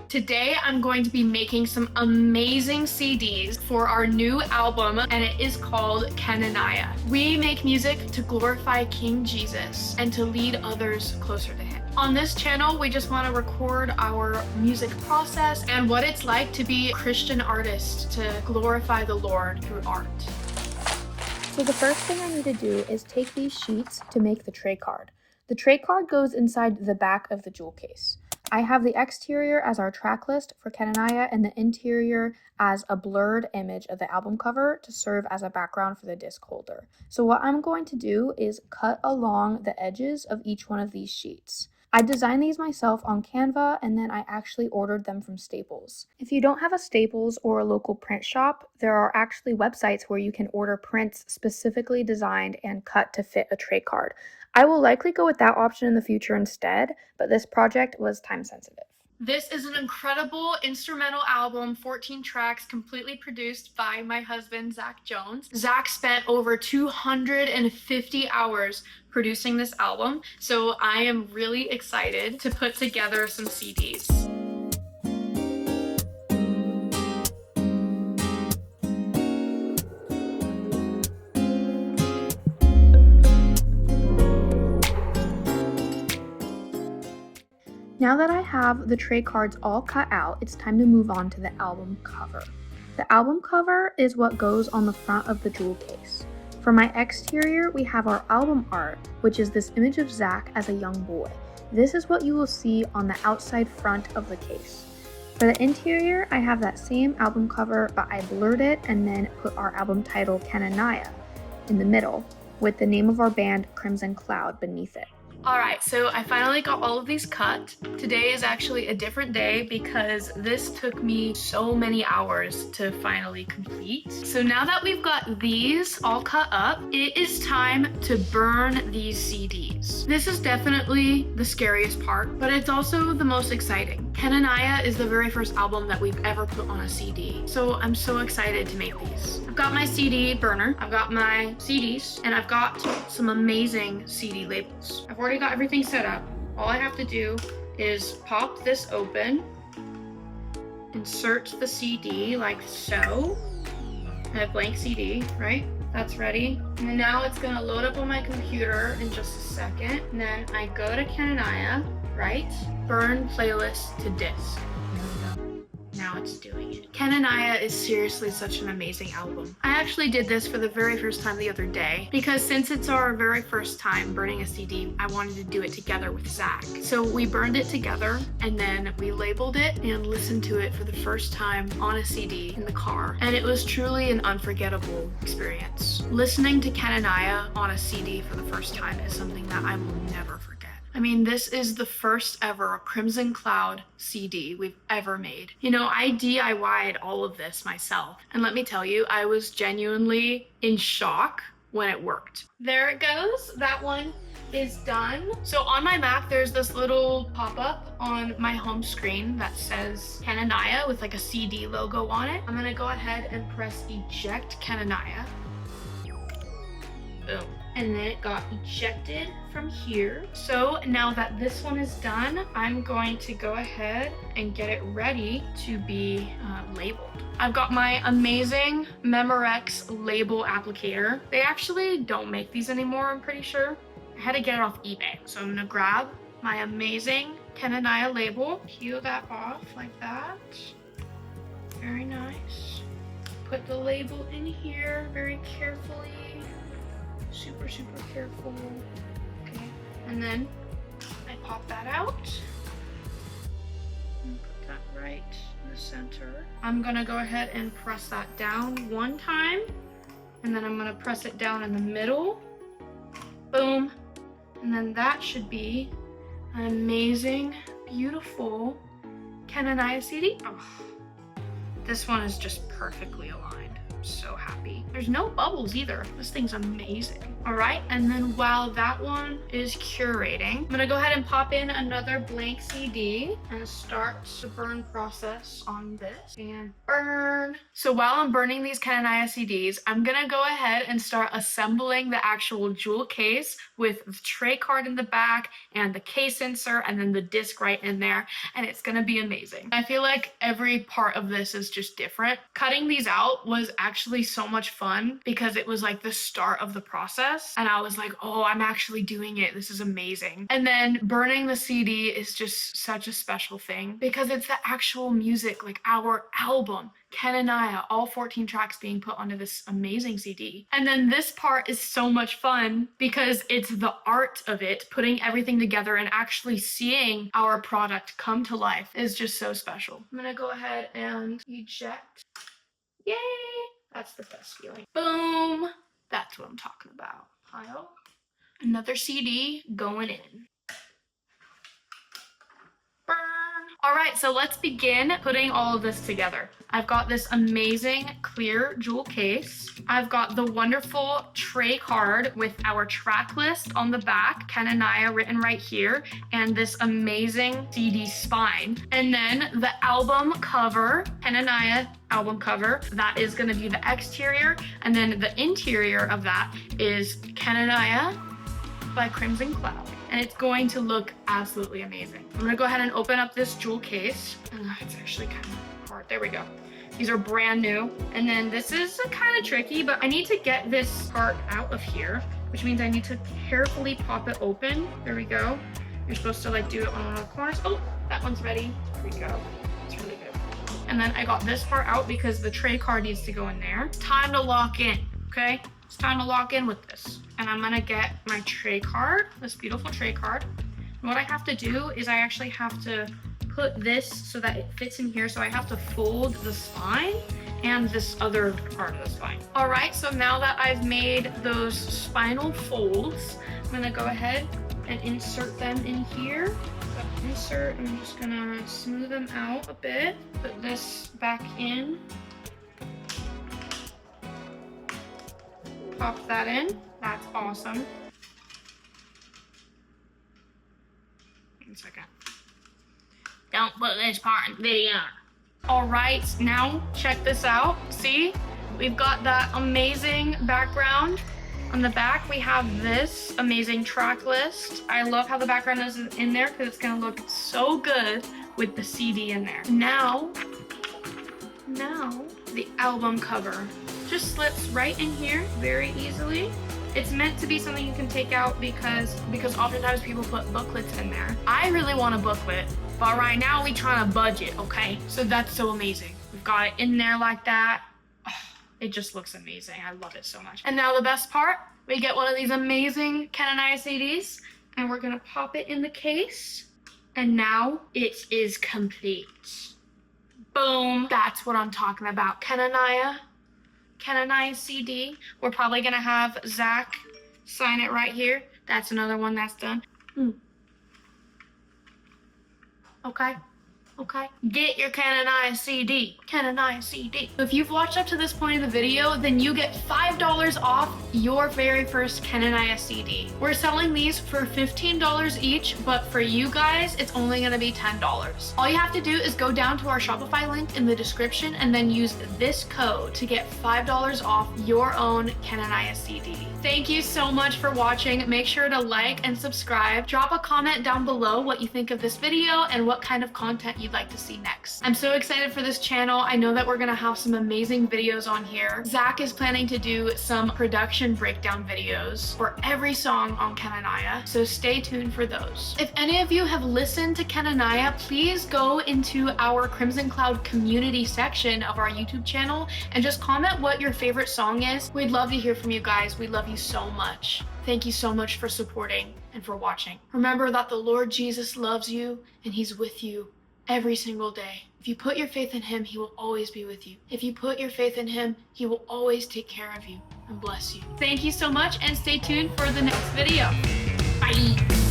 Today I'm going to be making some amazing CDs for our new album, and it is called CHENANIAH. We make music to glorify King Jesus and to lead others closer to him. On this channel, we just want to record our music process and what it's like to be a Christian artist, to glorify the Lord through art. So the first thing I need to do is take these sheets to make the tray card. The tray card goes inside the back of the jewel case. I have the exterior as our track list for CHENANIAH and the interior as a blurred image of the album cover to serve as a background for the disc holder. So what I'm going to do is cut along the edges of each one of these sheets. I designed these myself on Canva, and then I actually ordered them from Staples. If you don't have a Staples or a local print shop, there are actually websites where you can order prints specifically designed and cut to fit a tray card. I will likely go with that option in the future instead, but this project was time sensitive. This is an incredible instrumental album, 14 tracks, completely produced by my husband, Zach Jones. Zach spent over 250 hours producing this album, so I am really excited to put together some CDs. Now that I have the tray cards all cut out, it's time to move on to the album cover. The album cover is what goes on the front of the jewel case. For my exterior, we have our album art, which is this image of Zach as a young boy. This is what you will see on the outside front of the case. For the interior, I have that same album cover, but I blurred it and then put our album title, CHENANIAH, in the middle, with the name of our band, Crimson Cloud, beneath it. Alright, so I finally got all of these cut. Today is actually a different day because this took me so many hours to finally complete. So now that we've got these all cut up, it is time to burn these CDs. This is definitely the scariest part, but it's also the most exciting. CHENANIAH is the very first album that we've ever put on a CD, so I'm so excited to make these. I've got my CD burner, I've got my CDs, and I've got some amazing CD labels. I've already got everything set up. All I have to do is pop this open, insert the CD like so, and a blank CD, right? That's ready. And now it's gonna load up on my computer in just a second. And then I go to CHENANIAH, right? Burn playlist to disk. Now it's doing it. CHENANIAH is seriously such an amazing album. I actually did this for the very first time the other day because since it's our very first time burning a CD, I wanted to do it together with Zach. So we burned it together and then we labeled it and listened to it for the first time on a CD in the car. And it was truly an unforgettable experience. Listening to CHENANIAH on a CD for the first time is something that I will never forget. I mean, this is the first ever Crimson Cloud CD we've ever made. You know, I DIY'd all of this myself. And let me tell you, I was genuinely in shock when it worked. There it goes. That one is done. So on my Mac, there's this little pop-up on my home screen that says CHENANIAH with like a CD logo on it. I'm gonna go ahead and press eject CHENANIAH. Boom. And then it got ejected from here. So now that this one is done, I'm going to go ahead and get it ready to be labeled. I've got my amazing Memorex label applicator. They actually don't make these anymore, I'm pretty sure. I had to get it off eBay. So I'm gonna grab my amazing CHENANIAH label, peel that off like that. Very nice. Put the label in here very carefully. Super careful. Okay, and then I pop that out and put that right in the center. I'm gonna go ahead and press that down one time, and then I'm gonna press it down in the middle. Boom. And then that should be an amazing, beautiful CHENANIAH CD. Oh, this one is just perfectly aligned. So happy. There's no bubbles either. This thing's amazing. All right, and then while that one is curating, I'm gonna go ahead and pop in another blank CD and start the burn process on this, and burn. So while I'm burning these CHENANIAH CDs, I'm gonna go ahead and start assembling the actual jewel case with the tray card in the back and the case insert and then the disc right in there, and it's gonna be amazing. I feel like every part of this is just different. Cutting these out was actually so much fun because it was like the start of the process, and I was like, oh, I'm actually doing it. This is amazing. And then burning the CD is just such a special thing because it's the actual music, like our album, CHENANIAH, all 14 tracks being put onto this amazing CD. And then this part is so much fun because it's the art of it, putting everything together and actually seeing our product come to life is just so special. I'm gonna go ahead and eject. Yay! That's the best feeling. Boom! That's what I'm talking about. Pile. Another CD going in. Burn. All right, so let's begin putting all of this together. I've got this amazing clear jewel case. I've got the wonderful tray card with our track list on the back, CHENANIAH written right here, and this amazing CD spine. And then the album cover, CHENANIAH album cover, that is gonna be the exterior, and then the interior of that is CHENANIAH by Crimson Cloud. And it's going to look absolutely amazing. I'm gonna go ahead and open up this jewel case. It's actually kind of hard. There we go. These are brand new. And then this is kind of tricky, but I need to get this part out of here, which means I need to carefully pop it open. There we go. You're supposed to like do it on one of the corners. Oh, that one's ready. There we go. It's really good. And then I got this part out because the tray card needs to go in there. It's time to lock in, okay? It's time to lock in with this. And I'm gonna get my tray card, this beautiful tray card. And what I have to do is I actually have to put this so that it fits in here. So I have to fold the spine and this other part of the spine. All right, so now that I've made those spinal folds, I'm gonna go ahead and insert them in here. Insert, I'm just gonna smooth them out a bit. Put this back in. Pop that in. That's awesome. 1 second. Don't put this part in the video. All right, now check this out. See, we've got that amazing background. On the back, we have this amazing track list. I love how the background is in there because it's gonna look so good with the CD in there. Now, the album cover just slips right in here very easily. It's meant to be something you can take out because oftentimes people put booklets in there. I really want a booklet, but right now we trying to budget, okay? So that's so amazing. We've got it in there like that. Oh, it just looks amazing. I love it so much. And now the best part, we get one of these amazing CHENANIAH CDs and we're gonna pop it in the case. And now it is complete. Boom, that's what I'm talking about. CHENANIAH CD. We're probably gonna have Zach sign it right here. That's another one that's done. Okay. Get your CHENANIAH CD. CHENANIAH CD. If you've watched up to this point in the video, then you get $5 off your very first CHENANIAH CD. We're selling these for $15 each, but for you guys, it's only gonna be $10. All you have to do is go down to our Shopify link in the description and then use this code to get $5 off your own CHENANIAH CD. Thank you so much for watching. Make sure to like and subscribe. Drop a comment down below what you think of this video and what kind of content you'd like to see next. I'm so excited for this channel. I know that we're gonna have some amazing videos on here. Zach is planning to do some production breakdown videos for every song on CHENANIAH, so stay tuned for those. If any of you have listened to CHENANIAH, please go into our Crimson Cloud community section of our YouTube channel and just comment what your favorite song is. We'd love to hear from you guys. We love you so much. Thank you so much for supporting and for watching. Remember that the Lord Jesus loves you and he's with you every single day. If you put your faith in him, he will always be with you. If you put your faith in him, he will always take care of you and bless you. Thank you so much and stay tuned for the next video. Bye.